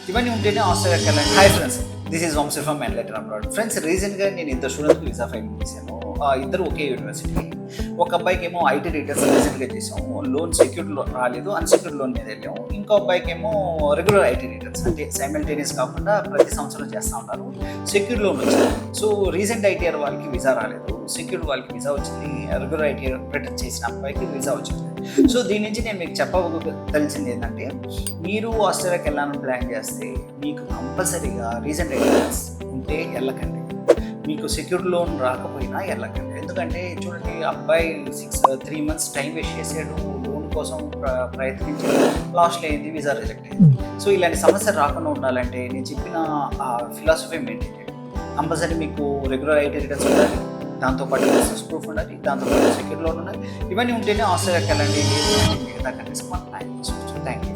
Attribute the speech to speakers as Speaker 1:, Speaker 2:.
Speaker 1: ఇవన్నీ ఉంటేనే ఆస్ట్రేలియాకి వెళ్ళండి. Hi friends, this is Vamsi from Enlighter Abroad. Friends, రీసెంట్గా నేను ఇద్దరు స్టూడెంట్స్కి వీసా ఫైల్ చేశాను. ఇద్దరు ఒకే యూనివర్సిటీ. ఒక అబ్బాయికి ఏమో ఐటీ రిటర్న్స్ రీసెంట్గా చేసాము, లోన్ సెక్యూర్డ్ లోన్ రాలేదు, అన్సెక్యూర్డ్ లోన్ మీద వెళ్ళాము. ఇంకో అబ్బాయికి ఏమో రెగ్యులర్ ఐటీ రిటర్న్స్, అంటే సైమల్టేనియస్ కాకుండా ప్రతి సంవత్సరం చేస్తూ ఉంటారు, సెక్యూర్డ్ లోన్ వచ్చింది. సో రీసెంట్ ఐటీఆర్ వాళ్ళకి వీసా రాలేదు, సెక్యూర్డ్ వాళ్ళకి వీసా వచ్చింది, రెగ్యులర్ ఐటీఆర్ రిటర్న్ చేసిన అబ్బాయికి వీసా వచ్చింది. సో దీని నుంచి నేను మీకు చెప్పగలిసింది ఏంటంటే, మీరు ఆస్ట్రేలియాకి వెళ్ళాలని ప్లాన్ చేస్తే మీకు కంపల్సరీగా రీసెంట్ ఐటీఆర్స్ ఉంటే వెళ్ళకండి. మీకు సెక్యూర్డ్ లోన్ రాకపోయినా వెళ్ళకండి. ఎందుకంటే చూడండి, అబ్బాయి 3 months టైం వేస్ట్ చేసాడు, లోన్ కోసం ప్రయత్నించి లాస్ట్లో అయింది, వీసా రిజెక్ట్ అయింది. సో ఇలాంటి సమస్య రాకుండా ఉండాలంటే నేను చెప్పిన ఫిలాసఫీ మెయింటైన్ చేయండి. కంపల్సరీ మీకు రెగ్యులర్ ఐటీ రిటర్న్స్ ఉండాలి, దాంతోపాటు బిజినెస్ ప్రూఫ్ ఉండాలి, దాంతోపాటు సెక్యూర్ లోన్ ఉండాలి. ఇవన్నీ ఉంటేనే ఆస్ట్రేలియాకి వెళ్ళండి. మిగతా కంట్రీస్కి మనం ప్లాన్ చేసుకోవచ్చు. Thank you.